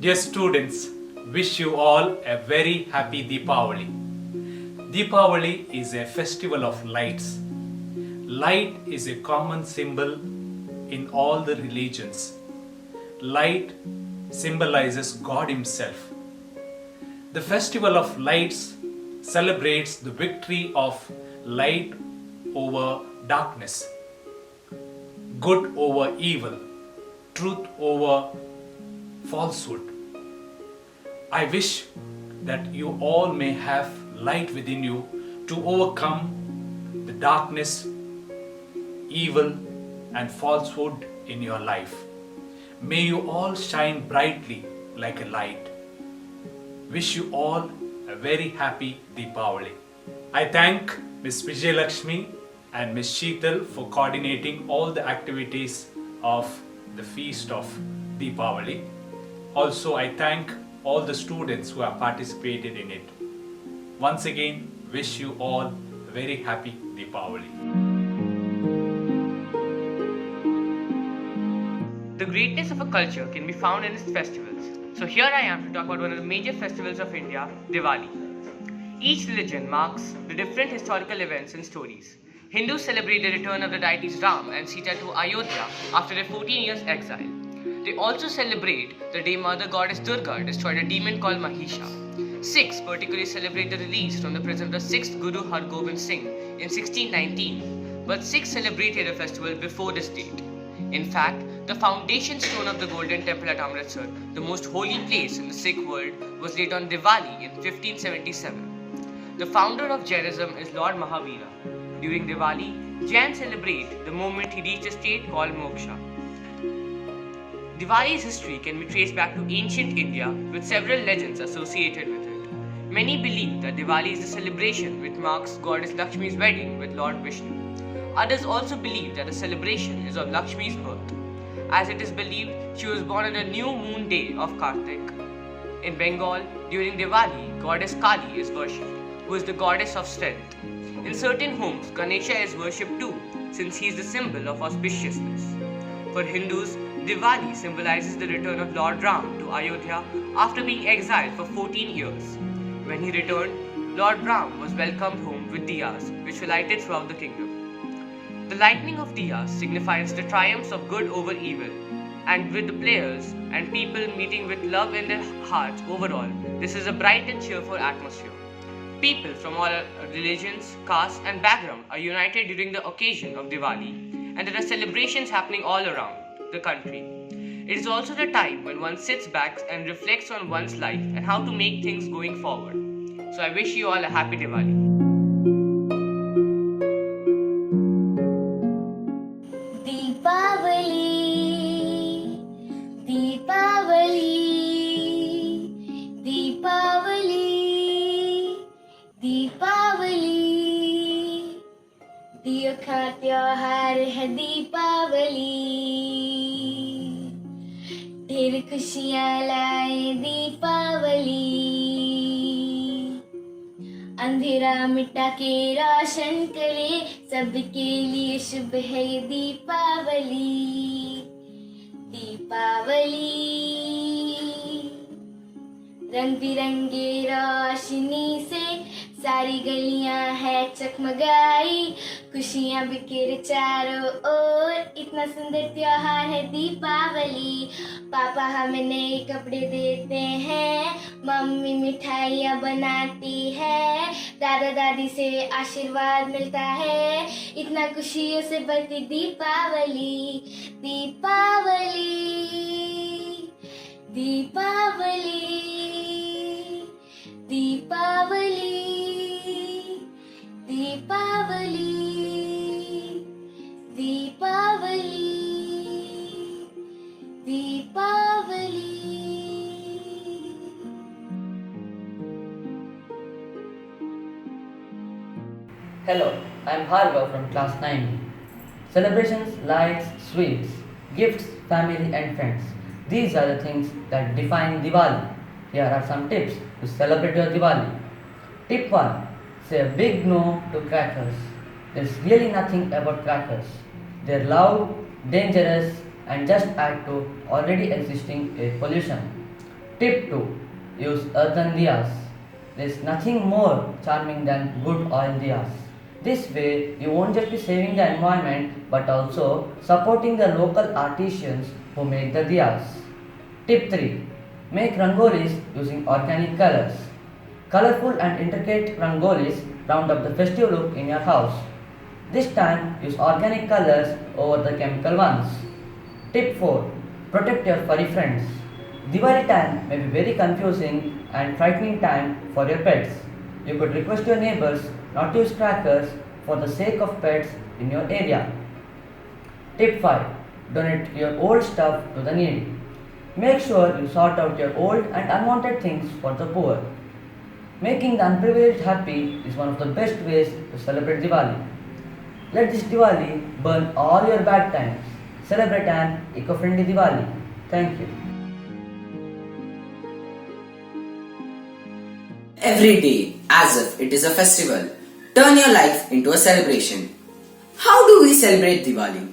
Dear students, wish you all a very happy Deepavali. Deepavali is a festival of lights. Light is a common symbol in all the religions. Light symbolizes God Himself. The festival of lights celebrates the victory of light over darkness, good over evil, truth over falsehood. I wish that you all may have light within you to overcome the darkness, evil, and falsehood in your life. May you all shine brightly like a light. Wish you all a very happy Deepavali. I thank Ms. Vijayalakshmi and Ms. Sheetal for coordinating all the activities of the feast of Deepavali. Also, I thank all the students who have participated in it. Once again, wish you all a very happy Deepavali. The greatness of a culture can be found in its festivals. So here I am to talk about one of the major festivals of India, Diwali. Each religion marks the different historical events and stories. Hindus celebrate the return of the deities Ram and Sita to Ayodhya after their 14 years exile. They also celebrate the day Mother Goddess Durga destroyed a demon called Mahisha. Sikhs particularly celebrate the release from the prison of the 6th Guru Har Gobind Singh in 1619, but Sikhs celebrated the festival before this date. In fact, the foundation stone of the Golden Temple at Amritsar, the most holy place in the Sikh world, was laid on Diwali in 1577. The founder of Jainism is Lord Mahavira. During Diwali, Jains celebrate the moment he reached a state called Moksha. Diwali's history can be traced back to ancient India with several legends associated with it. Many believe that Diwali is the celebration which marks goddess Lakshmi's wedding with Lord Vishnu. Others also believe that the celebration is of Lakshmi's birth, as it is believed she was born on the new moon day of Kartik. In Bengal, during Diwali, goddess Kali is worshipped, who is the goddess of strength. In certain homes, Ganesha is worshipped too, since he is the symbol of auspiciousness. For Hindus, Diwali symbolizes the return of Lord Ram to Ayodhya after being exiled for 14 years. When he returned, Lord Ram was welcomed home with diyas, which were lighted throughout the kingdom. The lighting of diyas signifies the triumphs of good over evil, and with the players and people meeting with love in their hearts overall, this is a bright and cheerful atmosphere. People from all religions, castes, and backgrounds are united during the occasion of Diwali, and there are celebrations happening all around the country. It is also the time when one sits back and reflects on one's life and how to make things going forward. So I wish you all a happy Diwali. Deepavali, Deepavali, Deepavali, Deepavali, दियों का त्योहार है दीपावली, ढेर खुशियाँ लाए दीपावली, अंधेरा मिटा के रोशन करे, सबके लिए शुभ है ये दीपावली, दीपावली। रंग बिरंगे रोशनी से सारी गलियां है चकमगाई, खुशियां बिखेरे चारों ओर, इतना सुंदर त्योहार है दीपावली। पापा हमें नए कपड़े देते हैं, मम्मी मिठाइयाँ बनाती है, दादा दादी से आशीर्वाद मिलता है, इतना खुशियों से भरती Deepawali, Deepawali, Deepawali, Deepawali, Deepawali, Deepawali, Deepawali. Hello, I am Bhargav from class 9. Celebrations, lights, sweets, gifts, family and friends. These are the things that define Diwali. Here are some tips to celebrate your Diwali. Tip 1. Say a big no to crackers. There's really nothing about crackers. They're loud, dangerous and just add to already existing air pollution. Tip 2. Use earthen diyas. There is nothing more charming than good oil diyas. This way, you won't just be saving the environment but also supporting the local artisans who make the diyas. Tip 3. Make rangolis using organic colors. Colorful and intricate rangolis round up the festive look in your house. This time, use organic colors over the chemical ones. Tip 4. Protect your furry friends. Diwali time may be very confusing and frightening time for your pets. You could request your neighbors not to use crackers for the sake of pets in your area. Tip 5. Donate your old stuff to the needy. Make sure you sort out your old and unwanted things for the poor. Making the unprivileged happy is one of the best ways to celebrate Diwali. Let this Diwali burn all your bad times. Celebrate an eco-friendly Diwali. Thank you. Every day, as if it is a festival, turn your life into a celebration. How do we celebrate Diwali?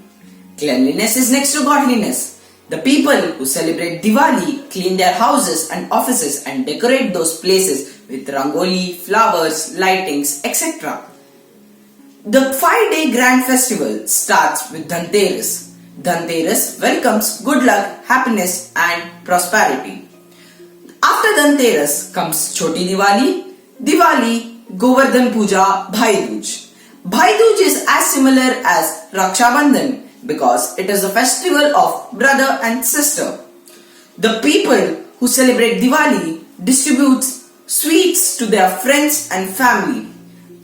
Cleanliness is next to godliness. The people who celebrate Diwali clean their houses and offices and decorate those places with rangoli, flowers, lightings, etc. The 5-day grand festival starts with Dhanteras. Dhanteras welcomes good luck, happiness and prosperity. After Dhanteras comes Choti Diwali, Diwali, Govardhan Puja, Bhai Dooj. Bhai Dooj is as similar as Raksha Bandhan because it is a festival of brother and sister. The people who celebrate Diwali distribute sweets to their friends and family.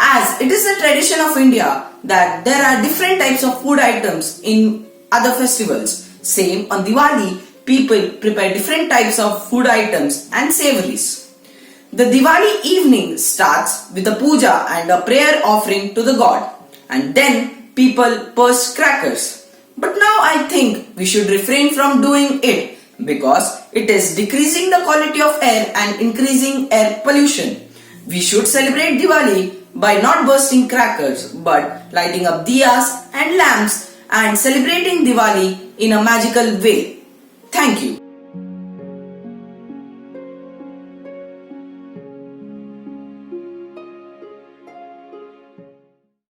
As it is a tradition of India that there are different types of food items in other festivals. Same on Diwali, people prepare different types of food items and savories. The Diwali evening starts with a puja and a prayer offering to the god, and then people burst crackers. But now I think we should refrain from doing it because it is decreasing the quality of air and increasing air pollution. We should celebrate Diwali by not bursting crackers but lighting up diyas and lamps and celebrating Diwali in a magical way. Thank you.